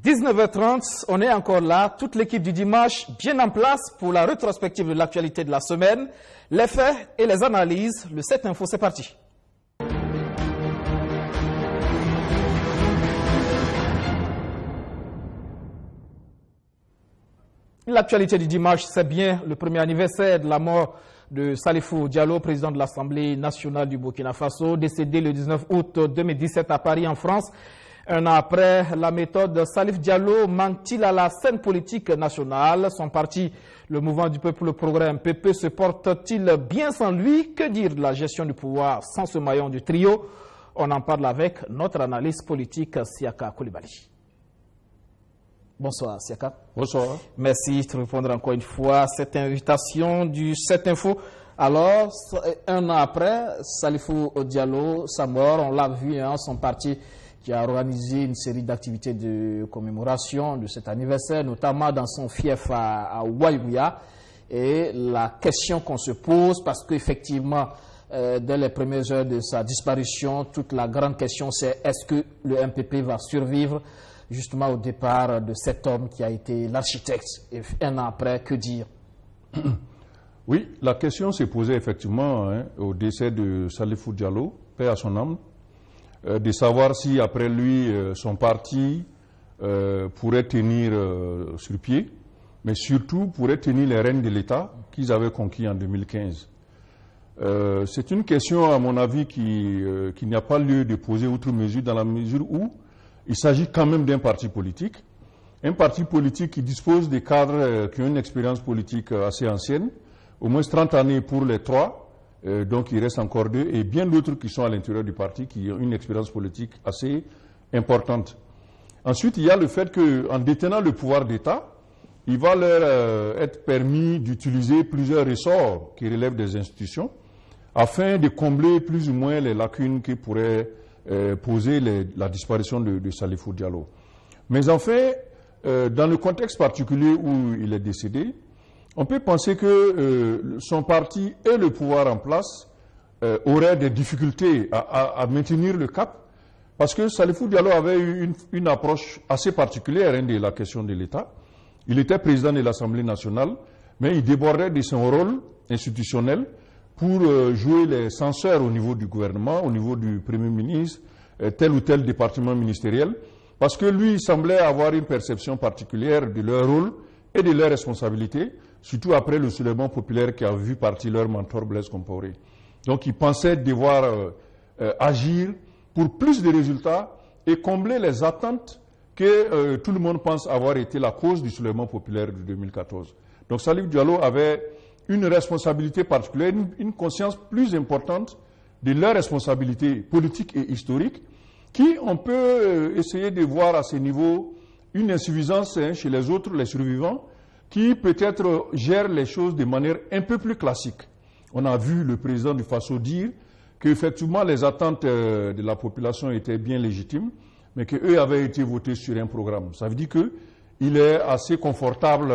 19h30, on est encore là, toute l'équipe du dimanche bien en place pour la rétrospective de l'actualité de la semaine, les faits et les analyses. Le 7 Info, c'est parti. L'actualité du dimanche, c'est bien le premier anniversaire de la mort de Salifou Diallo, président de l'Assemblée nationale du Burkina Faso, décédé le 19 août 2017 à Paris, en France. Un an après, la méthode Salif Diallo manque-t-il à la scène politique nationale? Son parti, le Mouvement du Peuple, le Progrès MPP, se porte-t-il bien sans lui? Que dire de la gestion du pouvoir sans ce maillon du trio? On en parle avec notre analyste politique, Siaka Koulibaly. Bonsoir, Siaka. Bonsoir. Merci de répondre encore une fois à cette invitation du 7 Info. Alors, un an après, Salifou Diallo, sa mort, on l'a vu, son parti qui a organisé une série d'activités de commémoration de cet anniversaire, notamment dans son fief à Ouaïouya. Et la question qu'on se pose, parce qu'effectivement, dès les premières heures de sa disparition, toute la grande question c'est est-ce que le MPP va survivre justement au départ de cet homme qui a été l'architecte. Et un an après, que dire? Oui, la question s'est posée effectivement au décès de Salifou Diallo, paix à son âme, de savoir si après lui, son parti pourrait tenir sur pied, mais surtout pourrait tenir les rênes de l'État qu'ils avaient conquis en 2015. C'est une question, à mon avis, qui n'a pas lieu de poser outre mesure, dans la mesure où il s'agit quand même d'un parti politique qui dispose des cadres qui ont une expérience politique assez ancienne, au moins 30 années pour les trois, donc il reste encore 2, et bien d'autres qui sont à l'intérieur du parti qui ont une expérience politique assez importante. Ensuite, il y a le fait qu'en détenant le pouvoir d'État, il va leur être permis d'utiliser plusieurs ressorts qui relèvent des institutions afin de combler plus ou moins les lacunes qui pourraient poser la disparition de Salifou Diallo. Mais enfin, dans le contexte particulier où il est décédé, on peut penser que son parti et le pouvoir en place auraient des difficultés à maintenir le cap, parce que Salifou Diallo avait eu une approche assez particulière de la question de l'État. Il était président de l'Assemblée nationale, mais il débordait de son rôle institutionnel pour jouer les censeurs au niveau du gouvernement, au niveau du Premier ministre, tel ou tel département ministériel, parce que lui, il semblait avoir une perception particulière de leur rôle et de leurs responsabilités, surtout après le soulèvement populaire qui a vu partir leur mentor Blaise Compaoré. Donc il pensait devoir agir pour plus de résultats et combler les attentes que tout le monde pense avoir été la cause du soulèvement populaire de 2014. Donc Salif Diallo avait une responsabilité particulière, une conscience plus importante de leurs responsabilités politiques et historiques, qui on peut essayer de voir à ce niveau une insuffisance chez les autres, les survivants, qui peut-être gèrent les choses de manière un peu plus classique. On a vu le président du Faso dire qu'effectivement les attentes de la population étaient bien légitimes, mais qu'eux avaient été votés sur un programme. Ça veut dire qu'il est assez confortable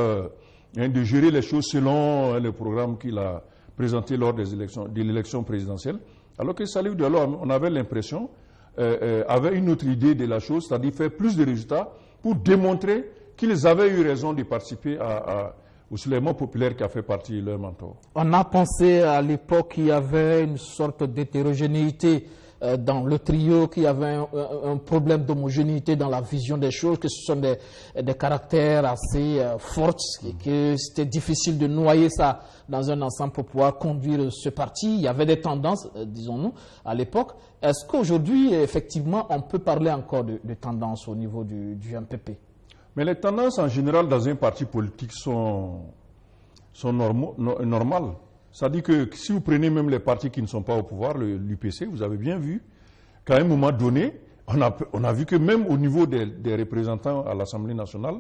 de gérer les choses selon le programme qu'il a présenté lors de l'élection présidentielle, alors que Salif Diallo, on avait l'impression, avait une autre idée de la chose, c'est-à-dire faire plus de résultats pour démontrer qu'ils avaient eu raison de participer au soulèvement populaire qui a fait partie de leur mentor. On a pensé à l'époque qu'il y avait une sorte d'hétérogénéité dans le trio, qu'il y avait un problème d'homogénéité dans la vision des choses, que ce sont des caractères assez forts et que c'était difficile de noyer ça dans un ensemble pour pouvoir conduire ce parti. Il y avait des tendances, disons-nous, à l'époque. Est-ce qu'aujourd'hui, effectivement, on peut parler encore de tendances au niveau du MPP? Mais les tendances en général dans un parti politique sont normales. C'est-à-dire que si vous prenez même les partis qui ne sont pas au pouvoir, l'UPC, vous avez bien vu qu'à un moment donné, on a vu que même au niveau des représentants à l'Assemblée nationale,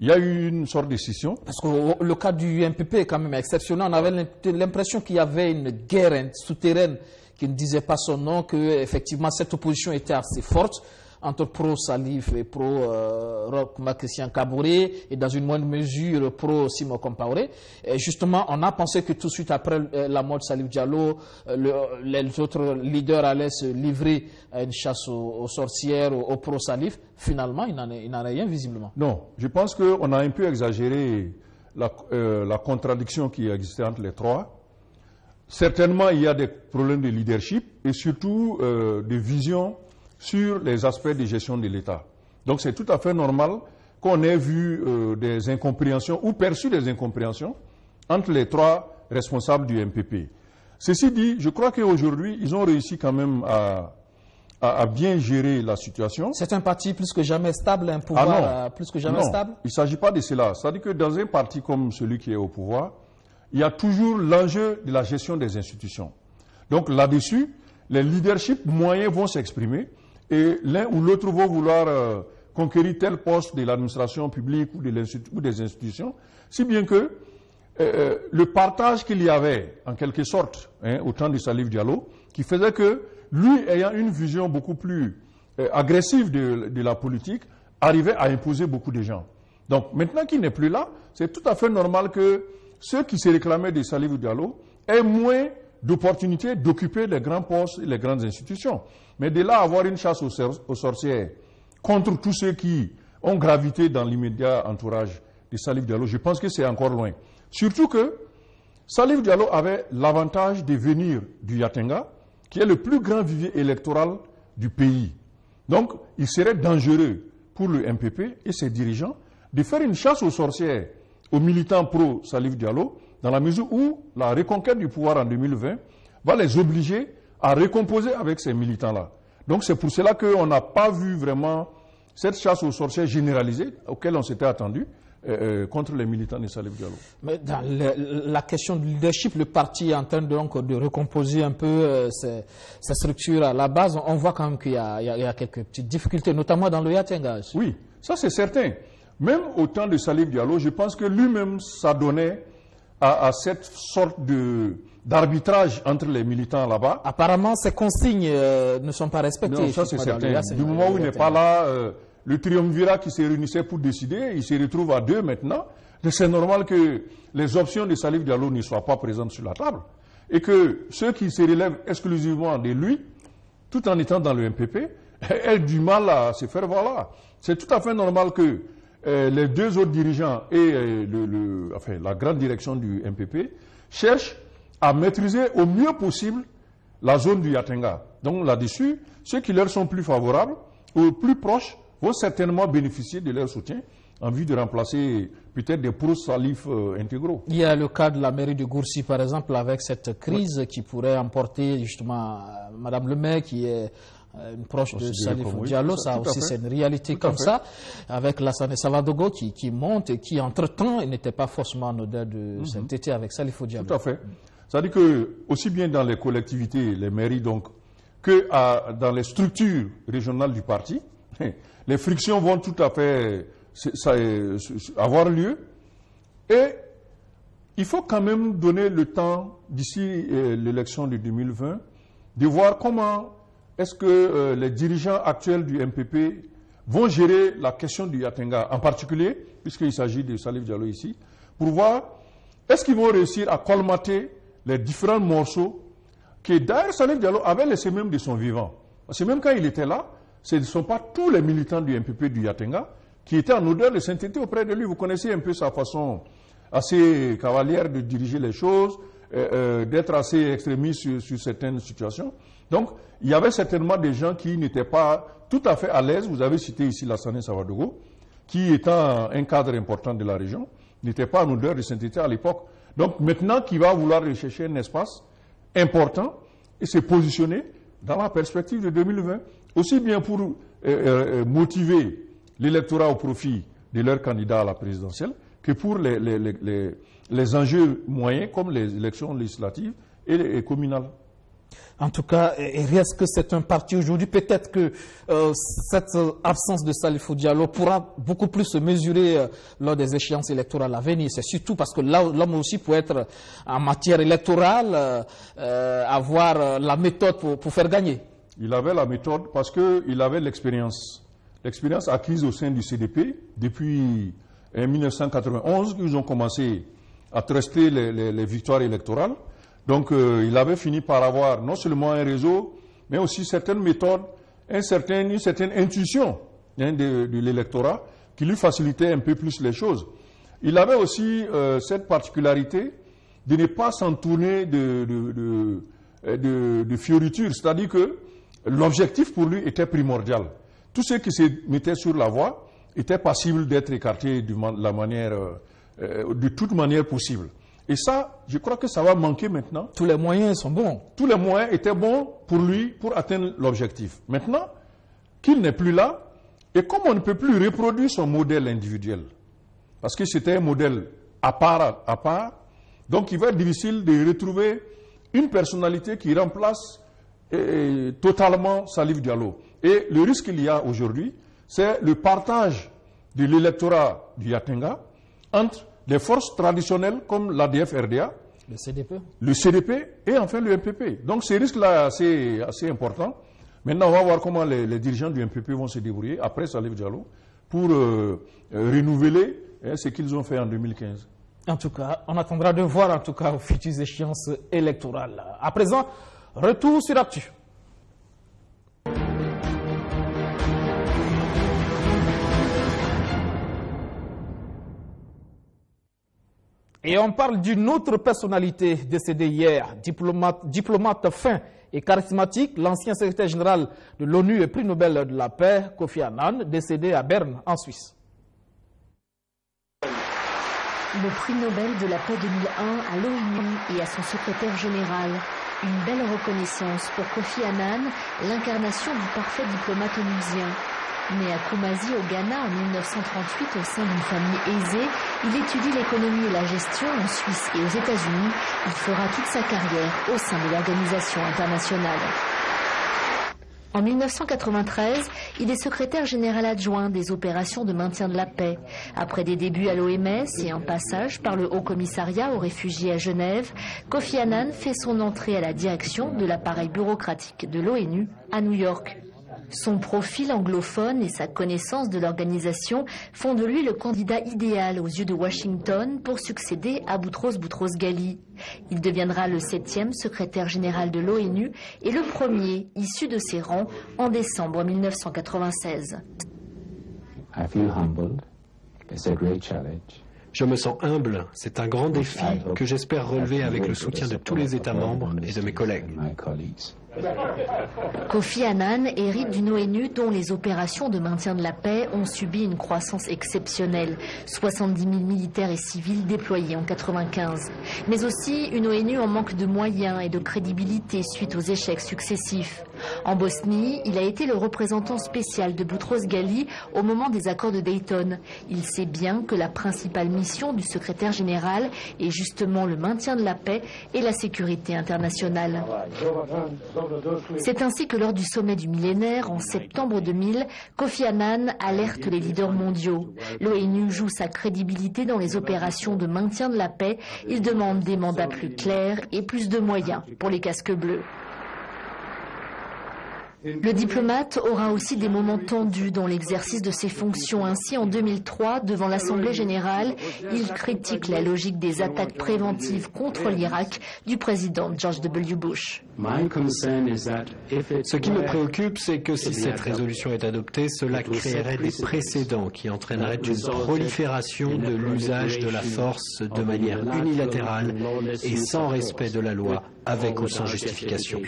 il y a eu une sorte de scission. Parce que le cas du MPP est quand même exceptionnel. On avait l'impression qu'il y avait une guerre souterraine qui ne disait pas son nom, que effectivement cette opposition était assez forte. entre pro-Salif et pro-Christian Kaboré et dans une moindre mesure pro-Simon Compaoré. Et justement, on a pensé que tout de suite après la mort de Salif Diallo, les autres leaders allaient se livrer à une chasse aux sorcières, aux pro-Salif. Finalement, il n'en est rien visiblement. Non, je pense qu'on a un peu exagéré la contradiction qui existait entre les trois. Certainement, il y a des problèmes de leadership et surtout de vision sur les aspects de gestion de l'État. Donc, c'est tout à fait normal qu'on ait vu des incompréhensions ou perçu des incompréhensions entre les trois responsables du MPP. Ceci dit, je crois qu'aujourd'hui, ils ont réussi quand même à bien gérer la situation. C'est un parti plus que jamais stable, un pouvoir plus que jamais stable? Il ne s'agit pas de cela. C'est-à-dire que dans un parti comme celui qui est au pouvoir, il y a toujours l'enjeu de la gestion des institutions. Donc là-dessus, les leaderships moyens vont s'exprimer et l'un ou l'autre vont vouloir conquérir tel poste de l'administration publique ou des institutions, si bien que le partage qu'il y avait, en quelque sorte, au temps de Salif Diallo, qui faisait que lui, ayant une vision beaucoup plus agressive de la politique, arrivait à imposer beaucoup de gens. Donc maintenant qu'il n'est plus là, c'est tout à fait normal que ceux qui se réclamaient de Salif Diallo aient moins d'opportunités d'occuper les grands postes et les grandes institutions. Mais de là à avoir une chasse aux sorcières contre tous ceux qui ont gravité dans l'immédiat entourage de Salif Diallo, je pense que c'est encore loin. Surtout que Salif Diallo avait l'avantage de venir du Yatenga, qui est le plus grand vivier électoral du pays. Donc, il serait dangereux pour le MPP et ses dirigeants de faire une chasse aux sorcières aux militants pro-Salif Diallo, dans la mesure où la reconquête du pouvoir en 2020 va les obliger à recomposer avec ces militants-là. Donc c'est pour cela qu'on n'a pas vu vraiment cette chasse aux sorcières généralisée auquel on s'était attendu contre les militants de Salif Diallo. Mais dans la question du leadership, le parti est en train donc de recomposer un peu ses structures à la base. On voit quand même qu'il y a quelques petites difficultés, notamment dans le Yatenga. Oui, ça c'est certain. Même au temps de Salif Diallo, je pense que lui-même s'adonnait à cette sorte d'arbitrage entre les militants là-bas. Apparemment, ces consignes ne sont pas respectées. Non, ça c'est certain. Du moment où il n'est pas là, le triumvirat qui se réunissait pour décider, il se retrouve à deux maintenant. C'est normal que les options de Salif Diallo ne soient pas présentes sur la table. Et que ceux qui se relèvent exclusivement de lui, tout en étant dans le MPP, aient du mal à se faire voir. C'est tout à fait normal que les deux autres dirigeants et la grande direction du MPP cherchent à maîtriser au mieux possible la zone du Yatenga. Donc là-dessus, ceux qui leur sont plus favorables ou plus proches vont certainement bénéficier de leur soutien en vue de remplacer peut-être des pro-Salif intégraux. Il y a le cas de la mairie de Gourcy, par exemple, avec cette crise qui pourrait emporter justement Madame Le Maire, qui est une proche de Salif Diallo. Ça aussi, c'est une réalité comme ça, avec Lassane Savadogo qui monte et qui, entre-temps, n'était pas forcément en odeur de sainteté avec Salif Diallo. Tout à fait. C'est-à-dire que, aussi bien dans les collectivités, les mairies, donc, que dans les structures régionales du parti, les frictions vont tout à fait avoir lieu. Et il faut quand même donner le temps, d'ici l'élection de 2020, de voir comment est-ce que les dirigeants actuels du MPP vont gérer la question du Yatenga, en particulier, puisqu'il s'agit de Salif Diallo ici, pour voir est-ce qu'ils vont réussir à colmater les différents morceaux que d'ailleurs Salif Diallo avait laissé même de son vivant. Parce que même quand il était là, ce ne sont pas tous les militants du MPP du Yatenga qui étaient en odeur de sainteté auprès de lui. Vous connaissez un peu sa façon assez cavalière de diriger les choses, d'être assez extrémiste sur certaines situations. Donc, il y avait certainement des gens qui n'étaient pas tout à fait à l'aise. Vous avez cité ici Lassane Savadogo, qui étant un cadre important de la région, n'était pas en odeur de sainteté à l'époque. Donc, maintenant qu'il va vouloir rechercher un espace important et se positionner dans la perspective de 2020, aussi bien pour motiver l'électorat au profit de leur candidat à la présidentielle que pour les enjeux moyens comme les élections législatives et communales. En tout cas, est-ce que c'est un parti aujourd'hui? Peut-être que cette absence de Salif Diallo pourra beaucoup plus se mesurer lors des échéances électorales à venir. C'est surtout parce que là, l'homme aussi peut être en matière électorale, avoir la méthode pour faire gagner. Il avait la méthode parce qu'il avait l'expérience. L'expérience acquise au sein du CDP depuis 1991, ils ont commencé à truster les victoires électorales. Donc il avait fini par avoir non seulement un réseau, mais aussi certaines méthodes, une certaine intuition de l'électorat qui lui facilitait un peu plus les choses. Il avait aussi cette particularité de ne pas s'entourer de fioritures, c'est-à-dire que l'objectif pour lui était primordial. Tous ceux qui se mettaient sur la voie étaient passibles d'être écartés de toute manière possible. Et ça, je crois que ça va manquer maintenant. Tous les moyens sont bons. Tous les moyens étaient bons pour lui pour atteindre l'objectif. Maintenant qu'il n'est plus là, et comme on ne peut plus reproduire son modèle individuel, parce que c'était un modèle à part, donc il va être difficile de retrouver une personnalité qui remplace totalement Salif Diallo. Et le risque qu'il y a aujourd'hui, c'est le partage de l'électorat du Yatenga entre les forces traditionnelles comme l'ADF-RDA, le CDP et enfin le MPP. Donc ce risque-là est assez important. Maintenant, on va voir comment les dirigeants du MPP vont se débrouiller après Salif Diallo pour renouveler ce qu'ils ont fait en 2015. En tout cas, on attendra de voir en tout cas aux futures échéances électorales. À présent, retour sur Actu. Et on parle d'une autre personnalité décédée hier, diplomate fin et charismatique, l'ancien secrétaire général de l'ONU et prix Nobel de la paix, Kofi Annan, décédé à Berne, en Suisse. Le prix Nobel de la paix 2001 à l'ONU et à son secrétaire général. Une belle reconnaissance pour Kofi Annan, l'incarnation du parfait diplomate onusien. Né à Kumasi au Ghana en 1938 au sein d'une famille aisée, il étudie l'économie et la gestion en Suisse et aux États-Unis. Il fera toute sa carrière au sein de l'organisation internationale. En 1993, il est secrétaire général adjoint des opérations de maintien de la paix. Après des débuts à l'OMS et un passage par le Haut Commissariat aux réfugiés à Genève, Kofi Annan fait son entrée à la direction de l'appareil bureaucratique de l'ONU à New York. Son profil anglophone et sa connaissance de l'organisation font de lui le candidat idéal aux yeux de Washington pour succéder à Boutros Boutros-Ghali. Il deviendra le 7e secrétaire général de l'ONU et le premier issu de ses rangs en décembre 1996. Je me sens humble, c'est un grand défi que j'espère relever avec le soutien de tous les États membres et de mes collègues. Kofi Annan hérite d'une ONU dont les opérations de maintien de la paix ont subi une croissance exceptionnelle. 70 000 militaires et civils déployés en 1995. Mais aussi une ONU en manque de moyens et de crédibilité suite aux échecs successifs. En Bosnie, il a été le représentant spécial de Boutros-Ghali au moment des accords de Dayton. Il sait bien que la principale mission du secrétaire général est justement le maintien de la paix et la sécurité internationale. C'est ainsi que lors du sommet du millénaire, en septembre 2000, Kofi Annan alerte les leaders mondiaux. L'ONU joue sa crédibilité dans les opérations de maintien de la paix. Il demande des mandats plus clairs et plus de moyens pour les casques bleus. Le diplomate aura aussi des moments tendus dans l'exercice de ses fonctions. Ainsi, en 2003, devant l'Assemblée générale, il critique la logique des attaques préventives contre l'Irak du président George W. Bush. Ce qui me préoccupe, c'est que si cette résolution est adoptée, cela créerait des précédents qui entraîneraient une prolifération de l'usage de la force de manière unilatérale et sans respect de la loi, avec ou sans justification.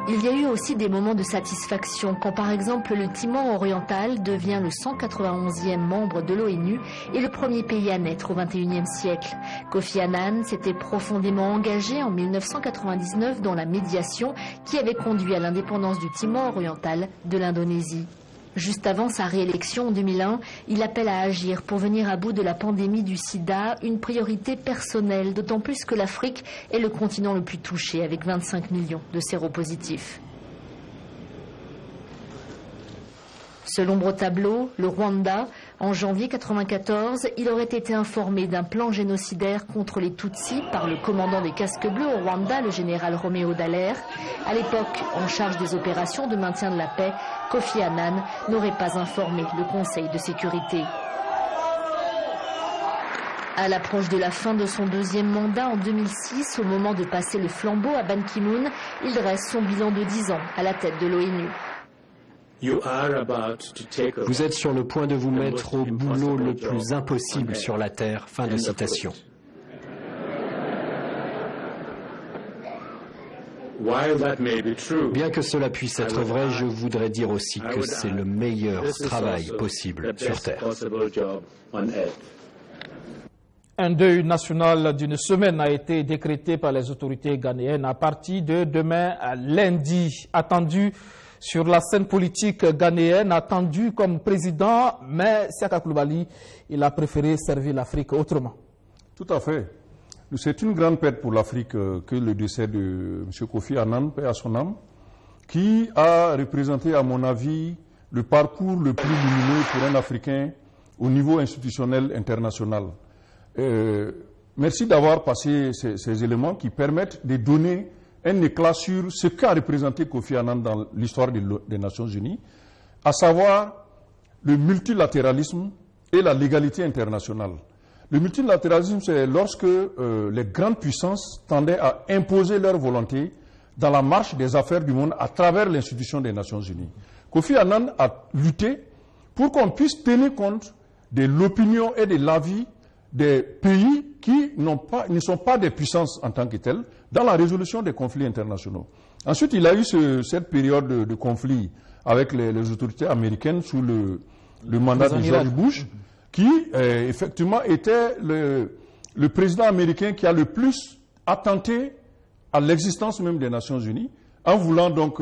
Il y a eu aussi des moments de satisfaction quand par exemple le Timor oriental devient le 191e membre de l'ONU et le premier pays à naître au XXIe siècle. Kofi Annan s'était profondément engagé en 1999 dans la médiation qui avait conduit à l'indépendance du Timor oriental de l'Indonésie. Juste avant sa réélection en 2001, il appelle à agir pour venir à bout de la pandémie du sida, une priorité personnelle, d'autant plus que l'Afrique est le continent le plus touché avec 25 millions de séropositifs. Ce l'ombre tableau, le Rwanda, En janvier 1994, il aurait été informé d'un plan génocidaire contre les Tutsis par le commandant des Casques Bleus au Rwanda, le général Roméo Dallaire. À l'époque, en charge des opérations de maintien de la paix, Kofi Annan n'aurait pas informé le Conseil de sécurité. À l'approche de la fin de son deuxième mandat en 2006, au moment de passer le flambeau à Ban Ki-moon, il dresse son bilan de 10 ans à la tête de l'ONU. Vous êtes sur le point de vous mettre au boulot le plus impossible sur la Terre. Fin de citation. Bien que cela puisse être vrai, je voudrais dire aussi que c'est le meilleur travail possible sur Terre. Un deuil national d'une semaine a été décrété par les autorités ghanéennes à partir de demain à lundi. Attendu sur la scène politique ghanéenne, attendu comme président, mais Siaka Coulibaly, il a préféré servir l'Afrique autrement. Tout à fait. C'est une grande perte pour l'Afrique que le décès de M. Kofi Annan, paix à son âme, qui a représenté, à mon avis, le parcours le plus lumineux pour un Africain au niveau institutionnel international. Merci d'avoir passé ces éléments qui permettent de donner un éclat sur ce qu'a représenté Kofi Annan dans l'histoire des Nations Unies, à savoir le multilatéralisme et la légalité internationale. Le multilatéralisme, c'est lorsque les grandes puissances tendaient à imposer leur volonté dans la marche des affaires du monde à travers l'institution des Nations Unies. Kofi Annan a lutté pour qu'on puisse tenir compte de l'opinion et de l'avis des pays qui ne sont pas des puissances en tant que telles dans la résolution des conflits internationaux. Ensuite, il a eu cette période de conflit avec les autorités américaines sous le mandat de George Bush, qui effectivement était le président américain qui a le plus attenté à l'existence même des Nations Unies, en voulant donc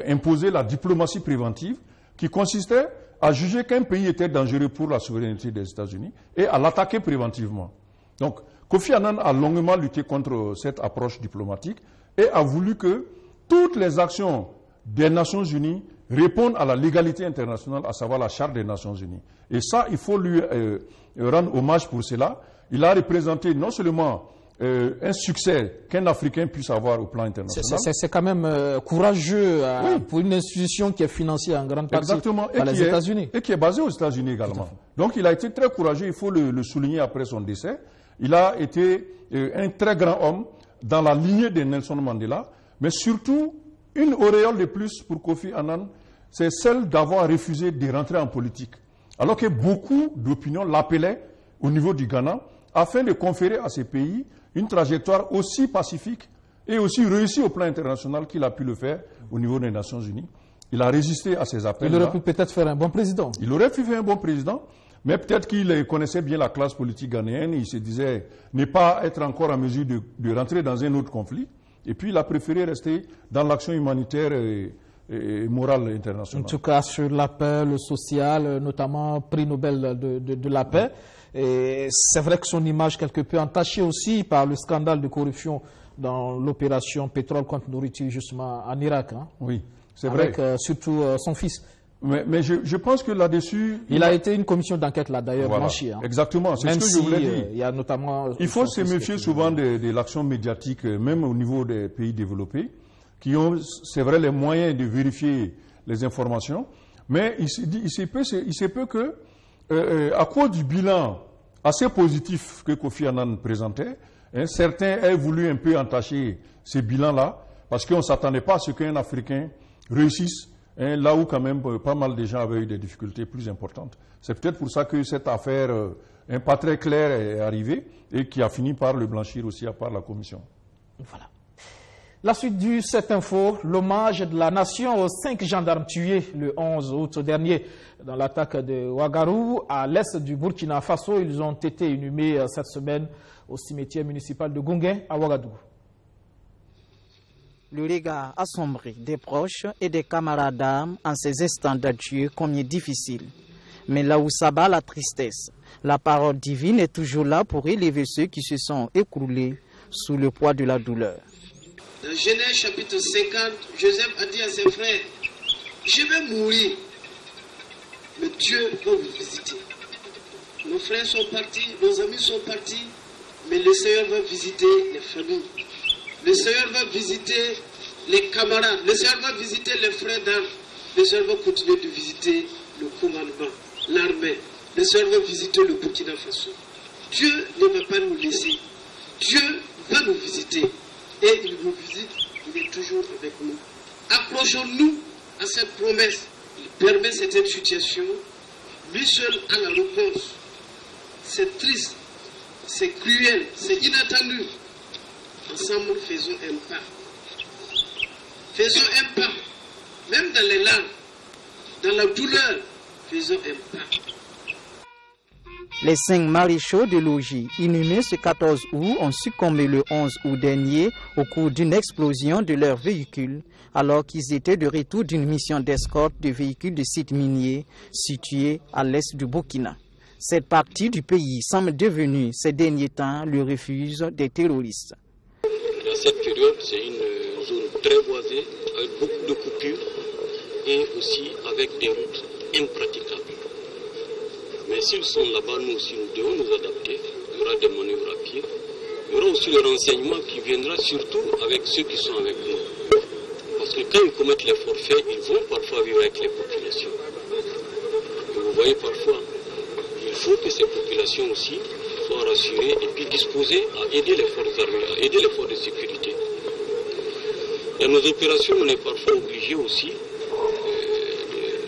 imposer la diplomatie préventive qui consistait à juger qu'un pays était dangereux pour la souveraineté des États-Unis et à l'attaquer préventivement. Donc, Kofi Annan a longuement lutté contre cette approche diplomatique et a voulu que toutes les actions des Nations Unies répondent à la légalité internationale, à savoir la Charte des Nations Unies. Et ça, il faut lui rendre hommage pour cela. Il a représenté non seulement un succès qu'un Africain puisse avoir au plan international. C'est quand même courageux pour une institution qui est financée en grande partie par les États-Unis. Et qui est basée aux États-Unis également. Donc il a été très courageux, il faut le souligner après son décès. Il a été un très grand homme dans la lignée de Nelson Mandela, mais surtout une auréole de plus pour Kofi Annan, c'est celle d'avoir refusé de rentrer en politique. Alors que beaucoup d'opinions l'appelaient au niveau du Ghana afin de conférer à ces pays une trajectoire aussi pacifique et aussi réussie au plan international qu'il a pu le faire au niveau des Nations Unies. Il a résisté à ces appels. Il aurait pu peut-être faire un bon président. Il aurait pu faire un bon président, mais peut-être qu'il connaissait bien la classe politique ghanéenne. Il se disait ne pas être encore en mesure de rentrer dans un autre conflit. Et puis il a préféré rester dans l'action humanitaire et morale internationale. En tout cas, sur la paix, le social, notamment prix Nobel de la paix. Et c'est vrai que son image quelque peu entachée aussi par le scandale de corruption dans l'opération pétrole contre nourriture justement en Irak. Hein. Oui, c'est vrai. Avec surtout son fils. Mais je pense que là-dessus... Il a été une commission d'enquête là d'ailleurs blanchie. Hein. Exactement, c'est ce que je voulais dire. Il y a notamment... Il faut se méfier souvent de l'action médiatique, même au niveau des pays développés, qui ont, c'est vrai, les moyens de vérifier les informations, mais il se peut que, à cause du bilan assez positif que Kofi Annan présentait, certains aient voulu un peu entacher ce bilan-là, parce qu'on ne s'attendait pas à ce qu'un Africain réussisse, là où quand même pas mal de gens avaient eu des difficultés plus importantes. C'est peut-être pour ça que cette affaire pas très claire est arrivée et qui a fini par le blanchir aussi à part la commission. Voilà. La suite du 7 Info, l'hommage de la nation aux 5 gendarmes tués le 11 août dernier dans l'attaque de Ouagadougou à l'est du Burkina Faso. Ils ont été inhumés cette semaine au cimetière municipal de Gunguin à Ouagadougou. Le regard assombri des proches et des camarades d'armes en ces instants d'adieu combien difficile. Mais là où s'abat la tristesse, la parole divine est toujours là pour élever ceux qui se sont écroulés sous le poids de la douleur. Dans Genèse chapitre 50, Joseph a dit à ses frères, je vais mourir, mais Dieu va vous visiter. Nos frères sont partis, nos amis sont partis, mais le Seigneur va visiter les familles. Le Seigneur va visiter les camarades. Le Seigneur va visiter les frères d'armes. Le Seigneur va continuer de visiter le commandement, l'armée. Le Seigneur va visiter le Burkina Faso. Dieu ne va pas nous laisser. Dieu va nous visiter. Et il nous visite, il est toujours avec nous. Accrochons-nous à cette promesse. Il permet cette situation. Lui seul a la réponse. C'est triste, c'est cruel, c'est inattendu. Ensemble, faisons un pas. Faisons un pas. Même dans les larmes, dans la douleur, faisons un pas. Les 5 maréchaux de logis inhumés ce 14 août ont succombé le 11 août dernier au cours d'une explosion de leur véhicule alors qu'ils étaient de retour d'une mission d'escorte de véhicules de sites miniers situés à l'est du Burkina. Cette partie du pays semble devenue ces derniers temps le refuge des terroristes. Dans cette période, c'est une zone très boisée avec beaucoup de coupures et aussi avec des routes impraticables. Mais s'ils sont là-bas, nous aussi, nous devons nous adapter. Il y aura des manœuvres à pied. Il y aura aussi le renseignement qui viendra surtout avec ceux qui sont avec nous. Parce que quand ils commettent les forfaits, ils vont parfois vivre avec les populations. Et vous voyez parfois, il faut que ces populations aussi soient rassurées et puis disposées à aider les forces armées, à aider les forces de sécurité. Dans nos opérations, on est parfois obligé aussi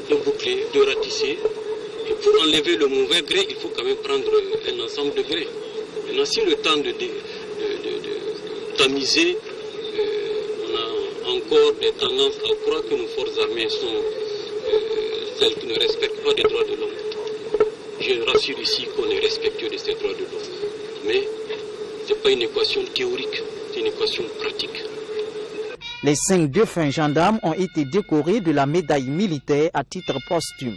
de boucler, de ratisser. Et pour enlever le mauvais gré, il faut quand même prendre un ensemble de grès. Maintenant, si le temps de tamiser, on a encore des tendances à croire que nos forces armées sont celles qui ne respectent pas les droits de l'homme. Je rassure ici qu'on est respectueux de ces droits de l'homme. Mais ce n'est pas une équation théorique, c'est une équation pratique. Les 5 défunts gendarmes ont été décorés de la médaille militaire à titre posthume.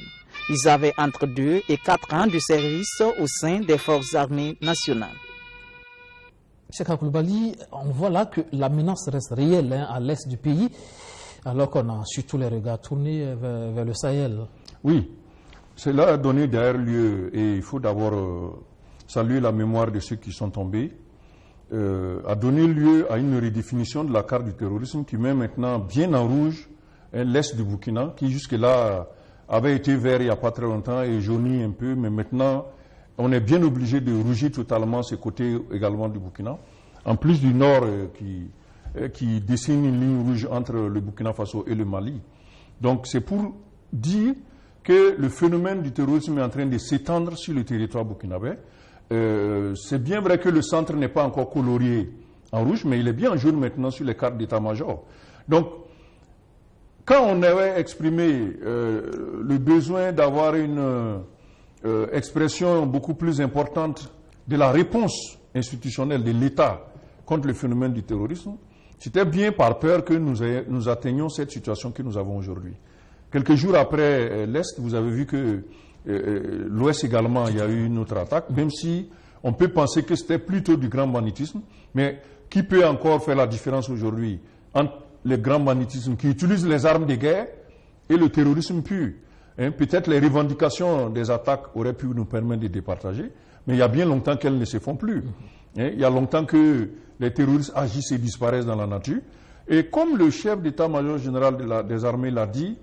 Ils avaient entre 2 et 4 ans de service au sein des forces armées nationales. Cheikh Koulibaly, on voit là que la menace reste réelle à l'est du pays, alors qu'on a surtout les regards tournés vers le Sahel. Oui, cela a donné d'ailleurs lieu, et il faut d'abord saluer la mémoire de ceux qui sont tombés, a donné lieu à une redéfinition de la carte du terrorisme qui met maintenant bien en rouge l'est du Burkina, qui jusque-là avait été vert il n'y a pas très longtemps et jauni un peu, mais maintenant on est bien obligé de rougir totalement ce côté également du Burkina, en plus du nord qui dessine une ligne rouge entre le Burkina Faso et le Mali. Donc c'est pour dire que le phénomène du terrorisme est en train de s'étendre sur le territoire burkinabé. C'est bien vrai que le centre n'est pas encore colorié en rouge, mais il est bien en jaune maintenant sur les cartes d'état-major. Donc, quand on avait exprimé le besoin d'avoir une expression beaucoup plus importante de la réponse institutionnelle de l'État contre le phénomène du terrorisme, c'était bien par peur que nous atteignions cette situation que nous avons aujourd'hui. Quelques jours après l'Est, vous avez vu que l'Ouest également, il y a eu une autre attaque, même si on peut penser que c'était plutôt du grand banditisme, mais qui peut encore faire la différence aujourd'hui entre le grand banditisme qui utilise les armes de guerre et le terrorisme pur. Peut-être les revendications des attaques auraient pu nous permettre de départager, mais il y a bien longtemps qu'elles ne se font plus. Il y a longtemps que les terroristes agissent et disparaissent dans la nature. Et comme le chef d'état-major général des armées l'a dit,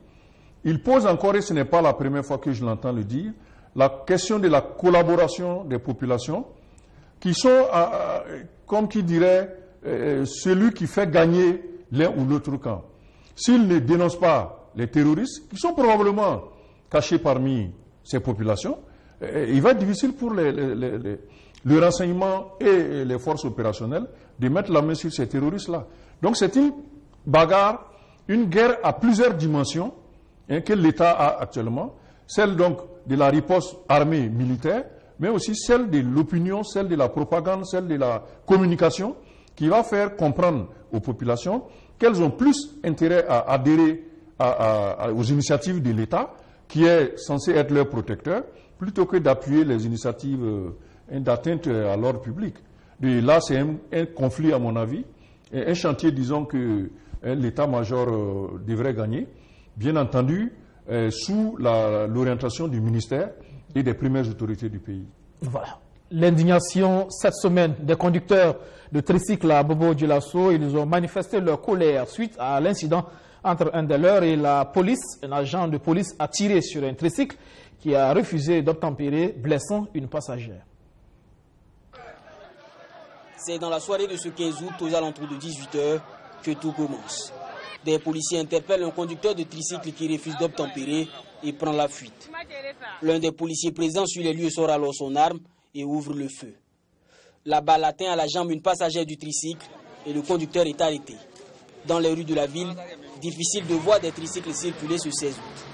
il pose encore, et ce n'est pas la première fois que je l'entends le dire, la question de la collaboration des populations qui sont, comme qui dirait, celui qui fait gagner l'un ou l'autre camp. S'ils ne dénoncent pas les terroristes, qui sont probablement cachés parmi ces populations, il va être difficile pour le renseignement et les forces opérationnelles de mettre la main sur ces terroristes-là. Donc c'est une bagarre, une guerre à plusieurs dimensions que l'État a actuellement, celle donc de la riposte armée militaire, mais aussi celle de l'opinion, celle de la propagande, celle de la communication, qui va faire comprendre aux populations qu'elles ont plus intérêt à adhérer aux initiatives de l'État, qui est censé être leur protecteur, plutôt que d'appuyer les initiatives d'atteinte à l'ordre public. Et là, c'est un conflit, à mon avis, un chantier, disons, que l'état-major devrait gagner. Bien entendu, sous l'orientation du ministère et des premières autorités du pays. Voilà. L'indignation cette semaine des conducteurs de tricycle à Bobo-Dioulasso. Ils ont manifesté leur colère suite à l'incident entre un des leurs et la police. Un agent de police a tiré sur un tricycle qui a refusé d'obtempérer, blessant une passagère. C'est dans la soirée de ce 15 août, aux alentours de 18 h, que tout commence. Des policiers interpellent un conducteur de tricycle qui refuse d'obtempérer et prend la fuite. L'un des policiers présents sur les lieux sort alors son arme et ouvre le feu. La balle atteint à la jambe une passagère du tricycle et le conducteur est arrêté. Dans les rues de la ville, difficile de voir des tricycles circuler ce 16 août.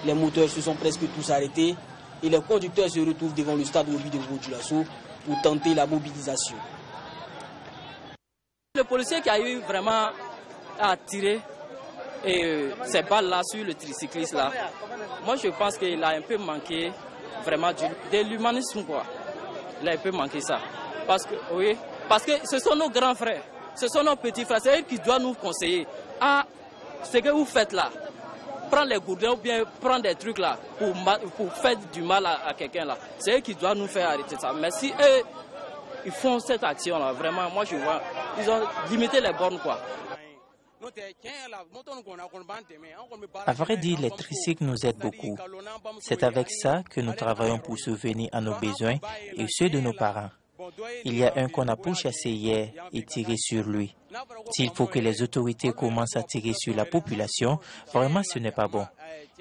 Les moteurs se sont presque tous arrêtés et les conducteurs se retrouvent devant le stade Obi de Bobo-Dioulasso pour tenter la mobilisation. Le policier qui a eu vraiment à tirer ces balles-là sur le tricycliste là, moi je pense qu'il a un peu manqué vraiment de l'humanisme quoi. Il a un peu manqué ça. Parce que ce sont nos grands frères, ce sont nos petits frères, c'est eux qui doivent nous conseiller. Ah, ce que vous faites là, prendre les gourdins ou bien prendre des trucs là pour faire du mal à quelqu'un là, c'est eux qui doivent nous faire arrêter ça. Mais si eux, ils font cette action là, vraiment, moi je vois, ils ont limité les bornes quoi. À vrai dire, les tricycles nous aident beaucoup. C'est avec ça que nous travaillons pour subvenir à nos besoins et ceux de nos parents. Il y a un qu'on a pourchassé hier et tiré sur lui. S'il faut que les autorités commencent à tirer sur la population, vraiment ce n'est pas bon.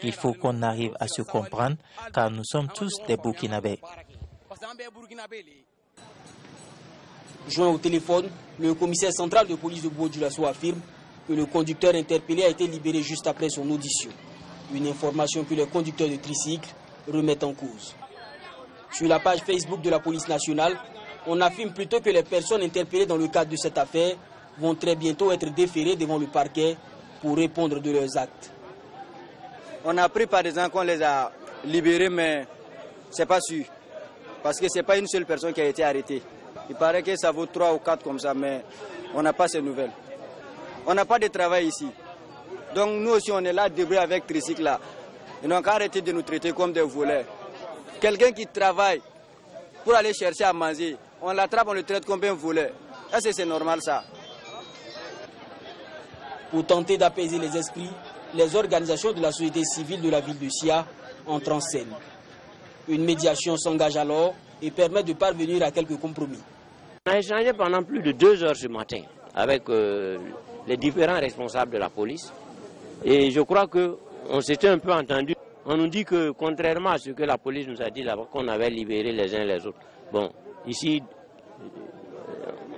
Il faut qu'on arrive à se comprendre car nous sommes tous des Burkinabés. Joint au téléphone, le commissaire central de police de Bobo-Dioulasso affirme que le conducteur interpellé a été libéré juste après son audition. Une information que les conducteurs de tricycle remettent en cause. Sur la page Facebook de la police nationale, on affirme plutôt que les personnes interpellées dans le cadre de cette affaire vont très bientôt être déférées devant le parquet pour répondre de leurs actes. On a appris par exemple qu'on les a libérés, mais c'est pas sûr. Parce que ce n'est pas une seule personne qui a été arrêtée. Il paraît que ça vaut 3 ou 4 comme ça, mais on n'a pas ces nouvelles. On n'a pas de travail ici. Donc nous aussi, on est là, débrouillés avec tricycle là. Ils n'ont qu'à arrêter de nous traiter comme des voleurs. Quelqu'un qui travaille pour aller chercher à manger, on l'attrape, on le traite comme un voleur. Est-ce que c'est normal ça? Pour tenter d'apaiser les esprits, les organisations de la société civile de la ville de Sia entrent en scène. Une médiation s'engage alors et permet de parvenir à quelques compromis. On a échangé pendant plus de 2 heures ce matin avec les différents responsables de la police. Et je crois qu'on s'était un peu entendu. On nous dit que, contrairement à ce que la police nous a dit là-bas, qu'on avait libéré les uns les autres. Bon, ici,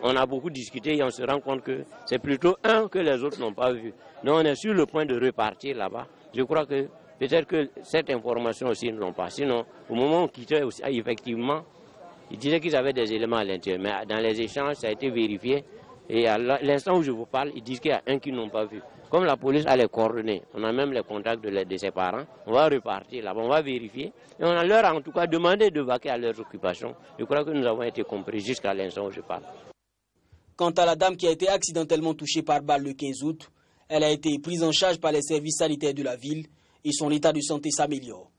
on a beaucoup discuté et on se rend compte que c'est plutôt un que les autres n'ont pas vu. Donc on est sur le point de repartir là-bas. Je crois que peut-être que cette information aussi ils n'ont pas. Sinon, au moment où on quittait, effectivement, ils disaient qu'ils avaient des éléments à l'intérieur. Mais dans les échanges, ça a été vérifié. Et à l'instant où je vous parle, ils disent qu'il y a un qu'ils n'ont pas vu. Comme la police a les coordonnées, on a même les contacts de ses parents, on va repartir là-bas, on va vérifier. Et on a leur en tout cas demandé de vaquer à leurs occupations. Je crois que nous avons été compris jusqu'à l'instant où je parle. Quant à la dame qui a été accidentellement touchée par balle le 15 août, elle a été prise en charge par les services sanitaires de la ville et son état de santé s'améliore.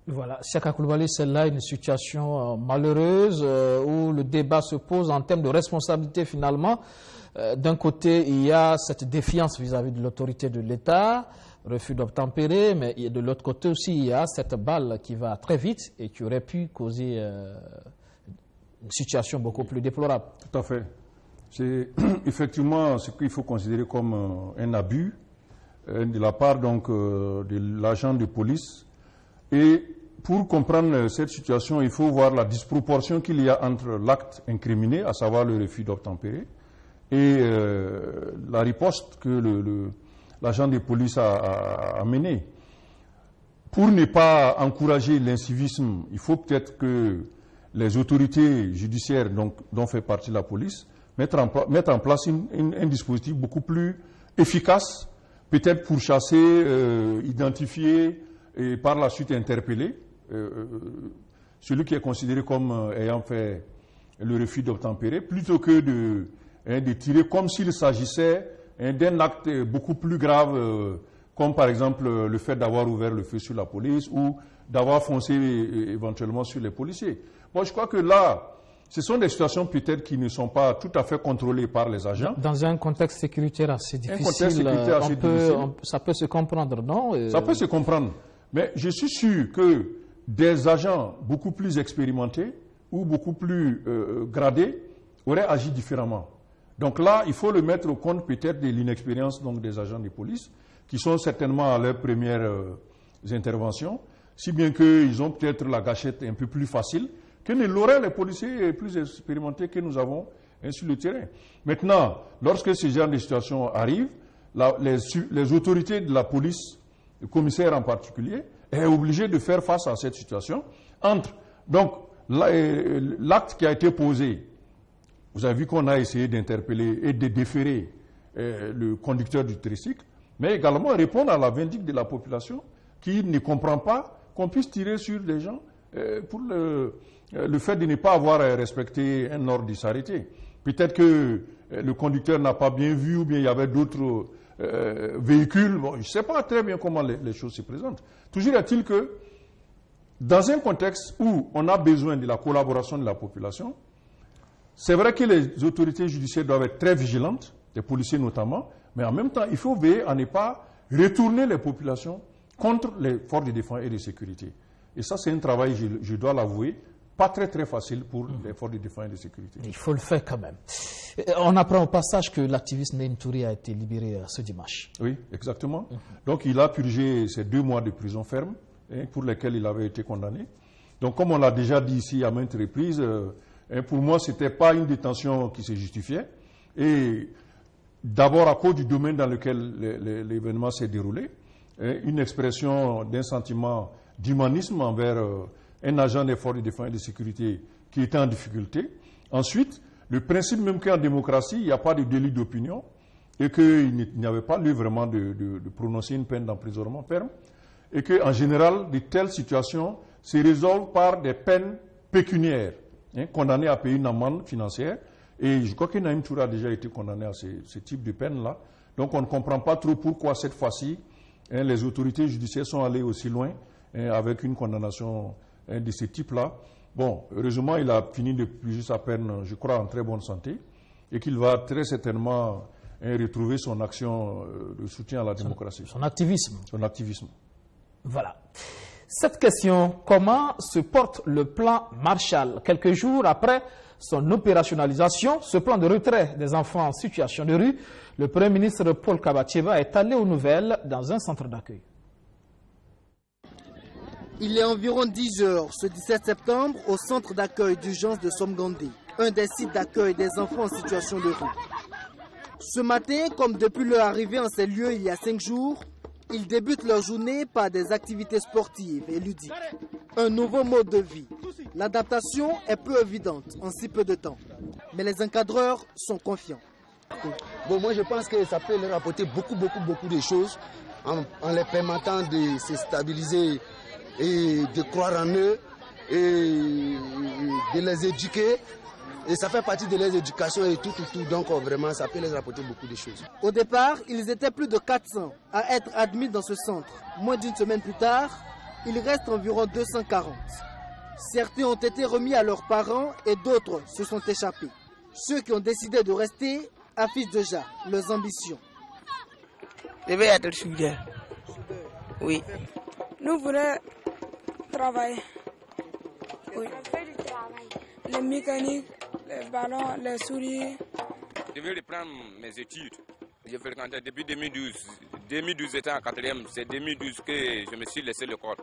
Voilà, Siaka Koulibaly, c'est là une situation malheureuse où le débat se pose en termes de responsabilité finalement. D'un côté, il y a cette défiance vis-à-vis de l'autorité de l'État, refus d'obtempérer, mais de l'autre côté aussi, il y a cette balle qui va très vite et qui aurait pu causer une situation beaucoup plus déplorable. Tout à fait. C'est effectivement ce qu'il faut considérer comme un abus de la part donc, de l'agent de police. Et pour comprendre cette situation, il faut voir la disproportion qu'il y a entre l'acte incriminé, à savoir le refus d'obtempérer, et la riposte que l'agent de police a menée. Pour ne pas encourager l'incivisme, il faut peut-être que les autorités judiciaires dont fait partie la police mettent en place un dispositif beaucoup plus efficace, peut-être pour chasser, identifier et par la suite interpeller celui qui est considéré comme ayant fait le refus d'obtempérer, plutôt que de tirer comme s'il s'agissait d'un acte beaucoup plus grave, comme par exemple le fait d'avoir ouvert le feu sur la police ou d'avoir foncé éventuellement sur les policiers. Bon, je crois que là, ce sont des situations peut-être qui ne sont pas tout à fait contrôlées par les agents. Dans un contexte sécuritaire assez difficile, ça peut se comprendre, non? Ça peut se comprendre. Mais je suis sûr que des agents beaucoup plus expérimentés ou beaucoup plus gradés auraient agi différemment. Donc là, il faut le mettre au compte peut-être de l'inexpérience des agents de police, qui sont certainement à leurs premières interventions, si bien qu'ils ont peut-être la gâchette un peu plus facile que ne l'auraient les policiers plus expérimentés que nous avons sur le terrain. Maintenant, lorsque ce genre de situation arrive, les autorités de la police, le commissaire en particulier, est obligé de faire face à cette situation. Donc, l'acte qui a été posé, vous avez vu qu'on a essayé d'interpeller et de déférer le conducteur du tricycle, mais également répondre à la vindicte de la population qui ne comprend pas qu'on puisse tirer sur des gens pour le fait de ne pas avoir respecté un ordre de s'arrêter. Peut-être que le conducteur n'a pas bien vu ou bien il y avait d'autres véhicules. Bon, je ne sais pas très bien comment les choses se présentent. Toujours est-il que dans un contexte où on a besoin de la collaboration de la population, c'est vrai que les autorités judiciaires doivent être très vigilantes, les policiers notamment, mais en même temps, il faut veiller à ne pas retourner les populations contre les forces de défense et de sécurité. Et ça, c'est un travail, je dois l'avouer, pas très très facile pour les forces de défense et de sécurité. Il faut le faire quand même. On apprend au passage que l'activiste Néim Touré a été libéré ce dimanche. Oui, exactement. Donc il a purgé ses 2 mois de prison ferme pour lesquels il avait été condamné. Donc comme on l'a déjà dit ici à maintes reprises, pour moi, ce n'était pas une détention qui se justifiait. Et d'abord à cause du domaine dans lequel l'événement s'est déroulé, une expression d'un sentiment d'humanisme envers un agent des forces de défense et de sécurité qui était en difficulté. Ensuite, le principe même qu'en démocratie, il n'y a pas de délit d'opinion et qu'il n'y avait pas lieu vraiment de prononcer une peine d'emprisonnement ferme et qu'en général, de telles situations se résolvent par des peines pécuniaires, condamné à payer une amende financière. Et je crois que Néim Touré a déjà été condamné à ce type de peine-là. Donc on ne comprend pas trop pourquoi cette fois-ci, les autorités judiciaires sont allées aussi loin avec une condamnation de ce type-là. Bon, heureusement, il a fini de purger sa peine, je crois, en très bonne santé, et qu'il va très certainement retrouver son action de soutien à la démocratie. Son activisme. Son activisme. Voilà. Cette question, comment se porte le plan Marshall? Quelques jours après son opérationnalisation, ce plan de retrait des enfants en situation de rue, le Premier ministre Paul Kabatieba est allé aux nouvelles dans un centre d'accueil. Il est environ 10 heures ce 17 septembre au centre d'accueil d'urgence de Somgondé, un des sites d'accueil des enfants en situation de rue. Ce matin, comme depuis leur arrivée en ces lieux il y a 5 jours, ils débutent leur journée par des activités sportives et ludiques. Un nouveau mode de vie. L'adaptation est peu évidente en si peu de temps. Mais les encadreurs sont confiants. Bon, moi je pense que ça peut leur apporter beaucoup de choses en les permettant de se stabiliser et de croire en eux et de les éduquer. Et ça fait partie de leur éducation et tout. Donc vraiment, ça peut les apporter beaucoup de choses. Au départ, ils étaient plus de 400 à être admis dans ce centre. Moins d'une semaine plus tard, il reste environ 240. Certains ont été remis à leurs parents et d'autres se sont échappés. Ceux qui ont décidé de rester affichent déjà leurs ambitions. Je vais être soudeur. Oui. Nous voulons travailler. Oui. Les mécaniques, les ballons, les souris. Je vais reprendre mes études. J'ai fréquenté depuis 2012. 2012, j'étais en 4e. C'est 2012 que je me suis laissé l'école.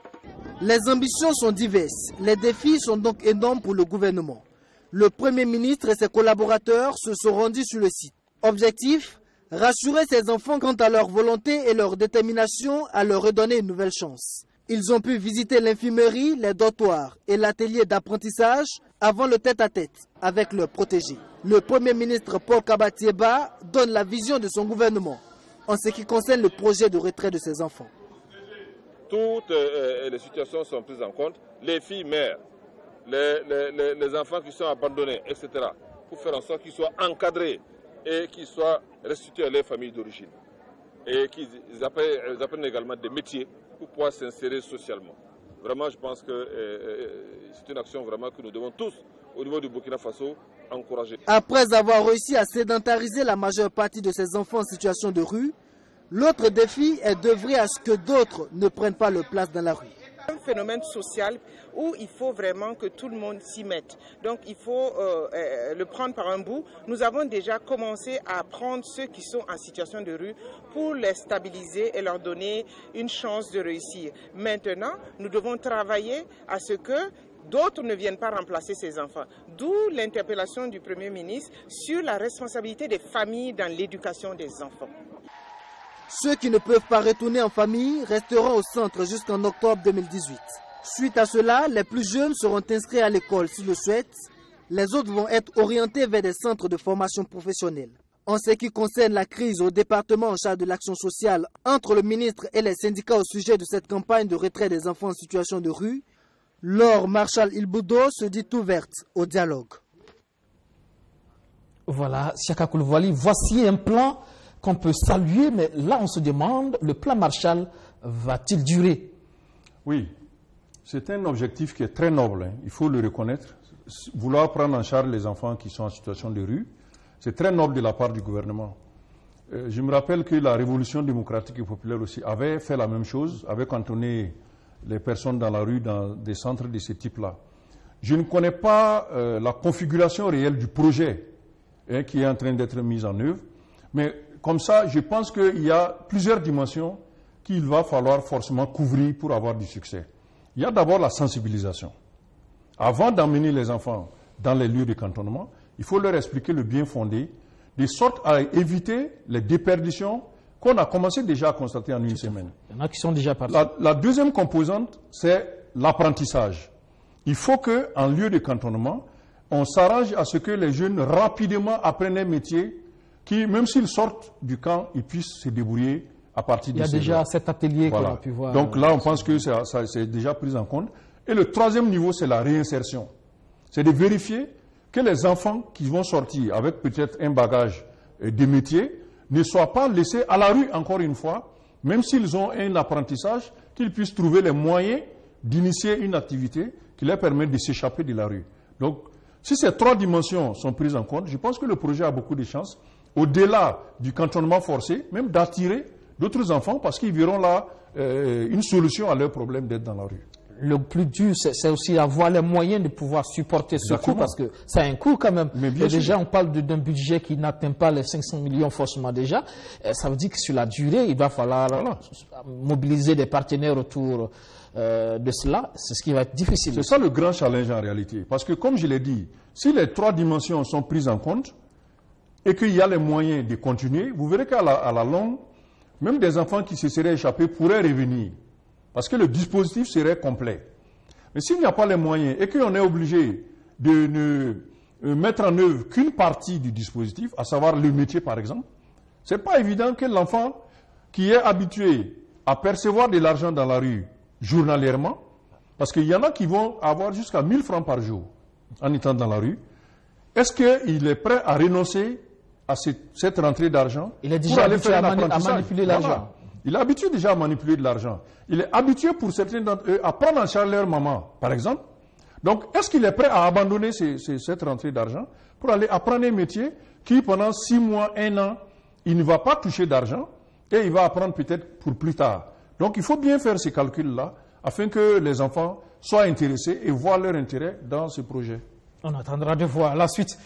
Les ambitions sont diverses. Les défis sont donc énormes pour le gouvernement. Le Premier ministre et ses collaborateurs se sont rendus sur le site. Objectif, rassurer ces enfants quant à leur volonté et leur détermination à leur redonner une nouvelle chance. Ils ont pu visiter l'infirmerie, les dortoirs et l'atelier d'apprentissage avant le tête-à-tête avec leurs protégés. Le Premier ministre Paul Kabatieba donne la vision de son gouvernement en ce qui concerne le projet de retrait de ses enfants. Toutes les situations sont prises en compte. Les filles mères, les enfants qui sont abandonnés, etc. Pour faire en sorte qu'ils soient encadrés et qu'ils soient restitués à leur famille d'origine. Et qu'ils apprennent également des métiers pour pouvoir s'insérer socialement. Vraiment, je pense que c'est une action vraiment que nous devons tous, au niveau du Burkina Faso, encourager. Après avoir réussi à sédentariser la majeure partie de ces enfants en situation de rue, l'autre défi est d'œuvrer à ce que d'autres ne prennent pas leur place dans la rue. C'est un phénomène social où il faut vraiment que tout le monde s'y mette. Donc il faut le prendre par un bout. Nous avons déjà commencé à prendre ceux qui sont en situation de rue pour les stabiliser et leur donner une chance de réussir. Maintenant, nous devons travailler à ce que d'autres ne viennent pas remplacer ces enfants. D'où l'interpellation du Premier ministre sur la responsabilité des familles dans l'éducation des enfants. Ceux qui ne peuvent pas retourner en famille resteront au centre jusqu'en octobre 2018. Suite à cela, les plus jeunes seront inscrits à l'école s'ils le souhaitent. Les autres vont être orientés vers des centres de formation professionnelle. En ce qui concerne la crise au département en charge de l'action sociale entre le ministre et les syndicats au sujet de cette campagne de retrait des enfants en situation de rue, Laure Marshall Ilboudo se dit ouverte au dialogue. Voilà, Siaka Koulibaly, voici un plan qu'on peut saluer, mais là on se demande, le plan Marshall va-t-il durer? Oui, c'est un objectif qui est très noble, hein. Il faut le reconnaître. Vouloir prendre en charge les enfants qui sont en situation de rue, c'est très noble de la part du gouvernement. Je me rappelle que la Révolution démocratique et populaire aussi avait fait la même chose, avait cantonné les personnes dans la rue dans des centres de ce type-là. Je ne connais pas la configuration réelle du projet qui est en train d'être mis en œuvre, mais comme ça, je pense qu'il y a plusieurs dimensions qu'il va falloir forcément couvrir pour avoir du succès. Il y a d'abord la sensibilisation. Avant d'emmener les enfants dans les lieux de cantonnement, il faut leur expliquer le bien fondé, de sorte à éviter les déperditions qu'on a commencé déjà à constater en une semaine. Il y en a qui sont déjà partis. La deuxième composante, c'est l'apprentissage. Il faut qu'en lieu de cantonnement, on s'arrange à ce que les jeunes rapidement apprennent un métier qui, même s'ils sortent du camp, ils puissent se débrouiller à partir de Il y a déjà cet atelier qu'on a pu voir. Donc là, on pense que ça c'est déjà pris en compte. Et le troisième niveau, c'est la réinsertion. C'est de vérifier que les enfants qui vont sortir avec peut-être un bagage de métier ne soient pas laissés à la rue, encore une fois, même s'ils ont un apprentissage, qu'ils puissent trouver les moyens d'initier une activité qui leur permet de s'échapper de la rue. Donc, si ces trois dimensions sont prises en compte, je pense que le projet a beaucoup de chances, au-delà du cantonnement forcé, même d'attirer d'autres enfants, parce qu'ils verront là une solution à leur problème d'être dans la rue. Le plus dur, c'est aussi avoir les moyens de pouvoir supporter ce coût, parce que ça a un coût quand même. Et déjà, on parle d'un budget qui n'atteint pas les 500 millions forcément déjà. Ça veut dire que sur la durée, il va falloir mobiliser des partenaires autour de cela. C'est ce qui va être difficile. C'est ça le grand challenge en réalité. Parce que comme je l'ai dit, si les trois dimensions sont prises en compte et qu'il y a les moyens de continuer, vous verrez qu'à la longue, même des enfants qui se seraient échappés pourraient revenir. Parce que le dispositif serait complet. Mais s'il n'y a pas les moyens et qu'on est obligé de ne mettre en œuvre qu'une partie du dispositif, à savoir le métier par exemple, ce n'est pas évident que l'enfant qui est habitué à percevoir de l'argent dans la rue journalièrement, parce qu'il y en a qui vont avoir jusqu'à 1000 francs par jour en étant dans la rue, est-ce qu'il est prêt à renoncer à cette rentrée d'argent pour aller faire un apprentissage? À manipuler l'argent. Il est habitué déjà à manipuler de l'argent. Il est habitué pour certains d'entre eux à prendre en charge leur maman, par exemple. Donc, est-ce qu'il est prêt à abandonner cette rentrée d'argent pour aller apprendre un métier qui, pendant 6 mois, 1 an, il ne va pas toucher d'argent et il va apprendre peut-être pour plus tard. Donc, il faut bien faire ces calculs-là afin que les enfants soient intéressés et voient leur intérêt dans ce projet. On attendra de voir la suite.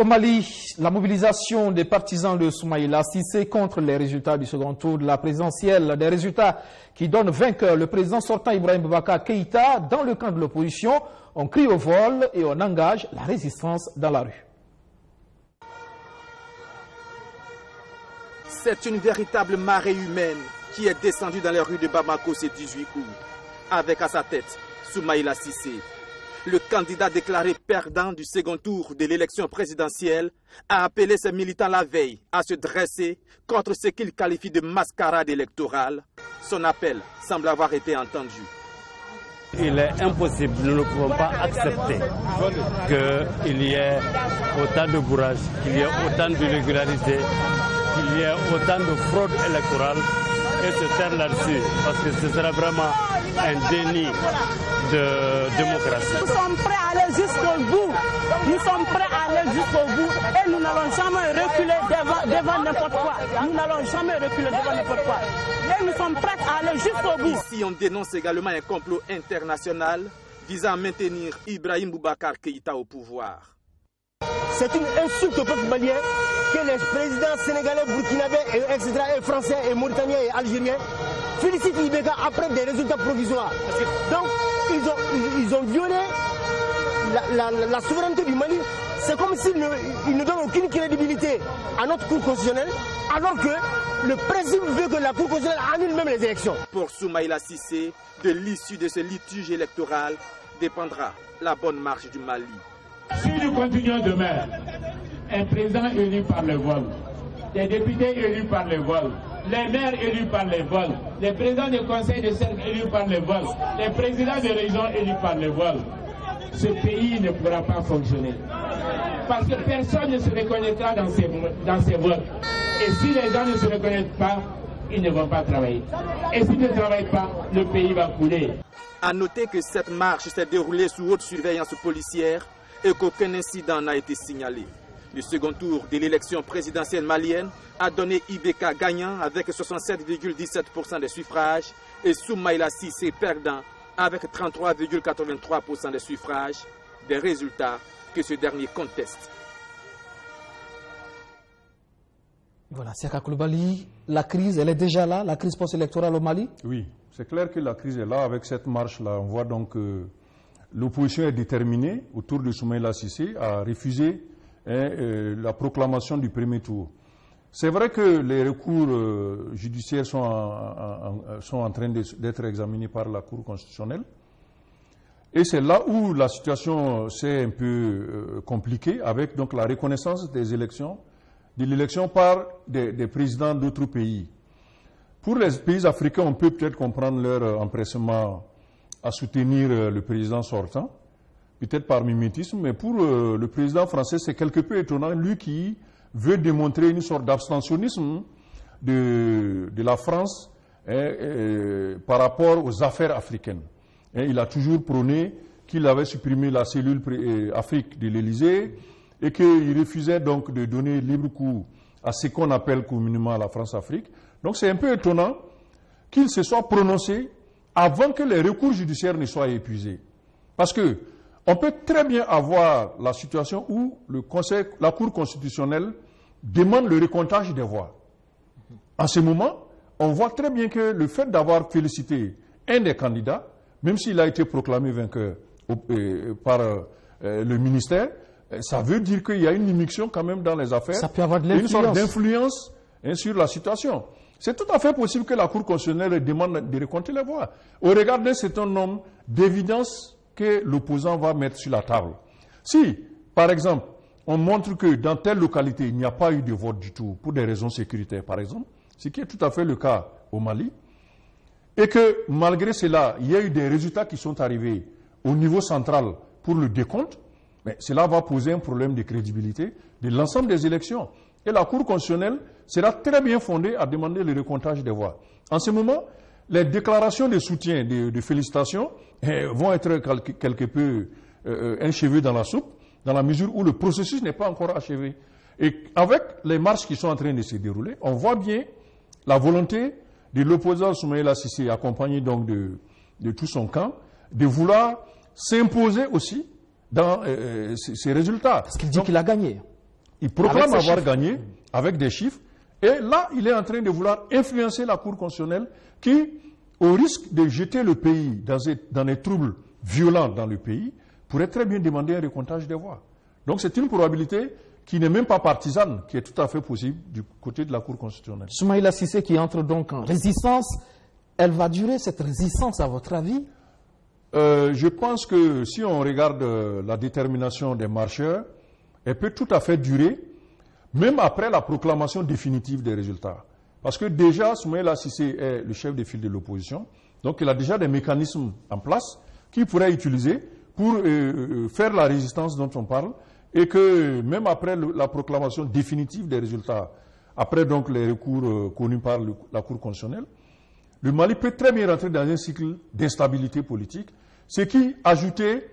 Au Mali, la mobilisation des partisans de Soumaïla Cissé contre les résultats du second tour de la présidentielle, des résultats qui donnent vainqueur le président sortant Ibrahim Boubacar Keïta dans le camp de l'opposition. On crie au vol et on engage la résistance dans la rue. C'est une véritable marée humaine qui est descendue dans les rues de Bamako ce 18 août, avec à sa tête Soumaïla Cissé. Le candidat déclaré perdant du second tour de l'élection présidentielle a appelé ses militants la veille à se dresser contre ce qu'il qualifie de mascarade électorale. Son appel semble avoir été entendu. Il est impossible, nous ne pouvons pas accepter qu'il y ait autant de bourrages, qu'il y ait autant d'irrégularités, qu'il y ait autant de fraude électorale et se taire là-dessus, parce que ce sera vraiment un déni de démocratie. Nous sommes prêts à aller jusqu'au bout. Nous sommes prêts à aller jusqu'au bout et nous n'allons jamais reculer devant n'importe quoi. Nous n'allons jamais reculer devant n'importe quoi. Et nous sommes prêts à aller jusqu'au bout. Ici, on dénonce également un complot international visant à maintenir Ibrahim Boubacar Keïta au pouvoir. C'est une insulte au peuple malien que les présidents sénégalais, burkinabés, etc., et français, et mauritaniens et algériens félicitent Ibeka après des résultats provisoires. Donc, ils ont violé la souveraineté du Mali. C'est comme s'ils ne donnent aucune crédibilité à notre Cour constitutionnelle, alors que le principe veut que la Cour constitutionnelle annule même les élections. Pour Soumaïla Cissé, de l'issue de ce litige électoral dépendra la bonne marche du Mali. Si nous continuons demain, un président élu par le vol, des députés élus par le vol, les maires élus par le vol, les présidents des conseils de cercle élus par le vol, les présidents de région élus par le vol, ce pays ne pourra pas fonctionner. Parce que personne ne se reconnaîtra dans ces votes. Et si les gens ne se reconnaissent pas, ils ne vont pas travailler. Et s'ils ne travaillent pas, le pays va couler. A noter que cette marche s'est déroulée sous haute surveillance policière et qu'aucun incident n'a été signalé. Le second tour de l'élection présidentielle malienne a donné Ibeka gagnant avec 67,17% des suffrages et Soumaïla Cissé perdant avec 33,83% des suffrages, des résultats que ce dernier conteste. Voilà, Seka Coulibaly, la crise, elle est déjà là, la crise post-électorale au Mali? Oui, c'est clair que la crise est là. Avec cette marche-là, on voit donc que l'opposition est déterminée autour de Soumaïla Cissé à refuser la proclamation du premier tour. C'est vrai que les recours judiciaires sont en train d'être examinés par la Cour constitutionnelle. Et c'est là où la situation s'est un peu compliquée avec donc la reconnaissance de l'élection par des présidents d'autres pays. Pour les pays africains, on peut peut-être comprendre leur empressement à soutenir le président sortant, peut-être par mimétisme, mais pour le président français, c'est quelque peu étonnant, lui qui veut démontrer une sorte d'abstentionnisme de la France par rapport aux affaires africaines. Il a toujours prôné qu'il avait supprimé la cellule Afrique de l'Élysée et qu'il refusait donc de donner libre cours à ce qu'on appelle communément la France-Afrique. Donc c'est un peu étonnant qu'il se soit prononcé avant que les recours judiciaires ne soient épuisés. Parce que on peut très bien avoir la situation où la Cour constitutionnelle demande le recomptage des voix. En ce moment, on voit très bien que le fait d'avoir félicité un des candidats, même s'il a été proclamé vainqueur par le ministère, ça veut dire qu'il y a une immixtion quand même dans les affaires. Ça peut avoir de l'influence. Une sorte d'influence sur la situation. C'est tout à fait possible que la Cour constitutionnelle demande de recompter les voix. Au regard d'un certain nombre d'évidences que l'opposant va mettre sur la table. Si, par exemple, on montre que dans telle localité, il n'y a pas eu de vote du tout, pour des raisons sécuritaires, par exemple, ce qui est tout à fait le cas au Mali, et que malgré cela, il y a eu des résultats qui sont arrivés au niveau central pour le décompte, mais cela va poser un problème de crédibilité de l'ensemble des élections. Et la Cour constitutionnelle sera très bien fondée à demander le recomptage des voix. En ce moment, les déclarations de soutien, de félicitations, vont être quelque peu enchevées dans la soupe, dans la mesure où le processus n'est pas encore achevé. Et avec les marches qui sont en train de se dérouler, on voit bien la volonté de l'opposant Soumaïla Cissé, accompagné donc de tout son camp, de vouloir s'imposer aussi dans ces résultats. Parce qu'il dit qu'il a gagné. Il proclame avoir gagné avec des chiffres. Et là, il est en train de vouloir influencer la Cour constitutionnelle qui, au risque de jeter le pays dans des troubles violents dans le pays, pourrait très bien demander un recomptage des voix. Donc c'est une probabilité qui n'est même pas partisane, qui est tout à fait possible du côté de la Cour constitutionnelle. Soumaïla Cissé qui entre donc en résistance, elle va durer cette résistance à votre avis? Je pense que si on regarde la détermination des marcheurs, elle peut tout à fait durer, même après la proclamation définitive des résultats. Parce que déjà, Soumaïla Cissé est le chef de file de l'opposition, donc il a déjà des mécanismes en place qu'il pourrait utiliser pour faire la résistance dont on parle, et que même après la proclamation définitive des résultats, après donc les recours connus par la Cour constitutionnelle, le Mali peut très bien rentrer dans un cycle d'instabilité politique, ce qui, ajouté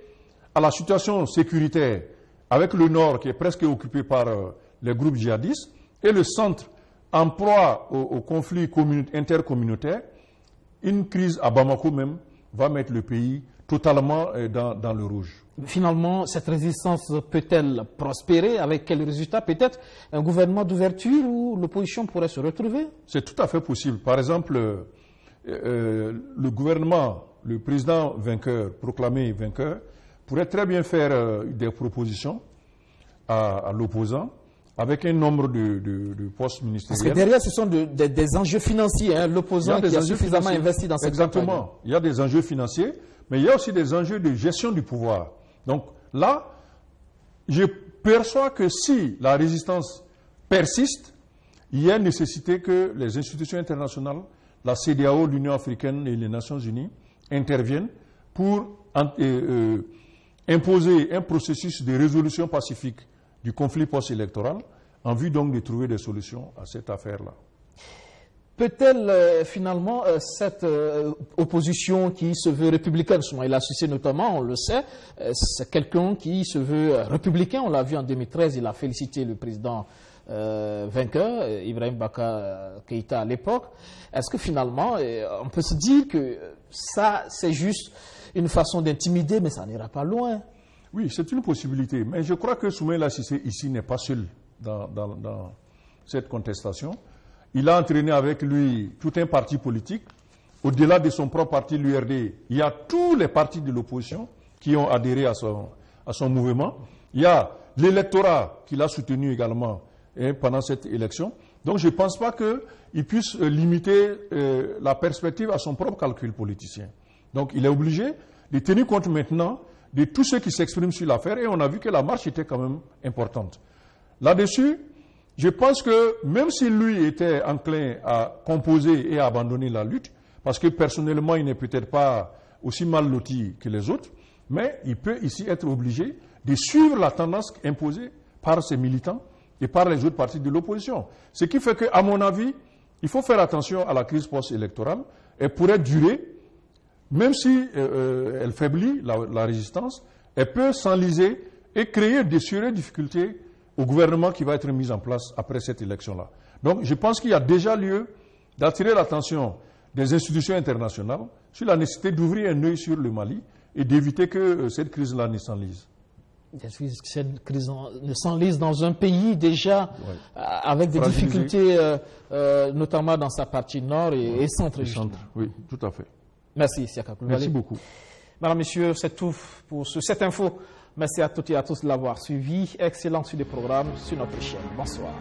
à la situation sécuritaire avec le nord qui est presque occupé par les groupes djihadistes et le centre en proie au conflit intercommunautaire, une crise à Bamako même va mettre le pays totalement dans le rouge. Finalement, cette résistance peut-elle prospérer? Avec quel résultat? Peut-être un gouvernement d'ouverture où l'opposition pourrait se retrouver? C'est tout à fait possible. Par exemple, le gouvernement, le président vainqueur, proclamé vainqueur, pourrait très bien faire des propositions à l'opposant avec un nombre de postes ministériels. Parce que derrière, ce sont des enjeux financiers. Hein, l'opposant qui a suffisamment investi dans cette campagne. Exactement. Il y a des enjeux financiers, mais il y a aussi des enjeux de gestion du pouvoir. Donc là, je perçois que si la résistance persiste, il y a nécessité que les institutions internationales, la CEDEAO, l'Union africaine et les Nations unies interviennent pour imposer un processus de résolution pacifique du conflit post-électoral en vue donc de trouver des solutions à cette affaire-là. Peut-elle finalement cette opposition qui se veut républicaine, Soumaïla Cissé notamment, on le sait, c'est quelqu'un qui se veut républicain, on l'a vu en 2013, il a félicité le président vainqueur, Ibrahim Baka Keïta à l'époque. Est-ce que finalement, on peut se dire que ça c'est juste une façon d'intimider, mais ça n'ira pas loin? Oui, c'est une possibilité, mais je crois que Soumaïla Cissé ici n'est pas seul dans cette contestation. Il a entraîné avec lui tout un parti politique. Au-delà de son propre parti, l'URD, il y a tous les partis de l'opposition qui ont adhéré à son mouvement. Il y a l'électorat qui l'a soutenu également pendant cette élection. Donc je ne pense pas qu'il puisse limiter la perspective à son propre calcul politicien. Donc il est obligé de tenir compte maintenant de tous ceux qui s'expriment sur l'affaire, et on a vu que la marche était quand même importante. Là-dessus, je pense que même si lui était enclin à composer et à abandonner la lutte, parce que personnellement il n'est peut-être pas aussi mal loti que les autres, mais il peut ici être obligé de suivre la tendance imposée par ses militants et par les autres partis de l'opposition. Ce qui fait qu'à mon avis, il faut faire attention à la crise post-électorale. Elle pourrait durer, même si elle faiblit la résistance, elle peut s'enliser et créer de sérieuses difficultés au gouvernement qui va être mis en place après cette élection-là. Donc je pense qu'il y a déjà lieu d'attirer l'attention des institutions internationales sur la nécessité d'ouvrir un œil sur le Mali et d'éviter que cette crise-là ne s'enlise. Cette crise ne s'enlise dans un pays déjà avec des difficultés, notamment dans sa partie nord et centre. Oui, tout à fait. Merci, Siaka Koulibaly. Merci beaucoup. Madame, Messieurs, c'est tout pour cette info. Merci à toutes et à tous de l'avoir suivi. Excellent sur les programmes sur notre chaîne. Bonsoir.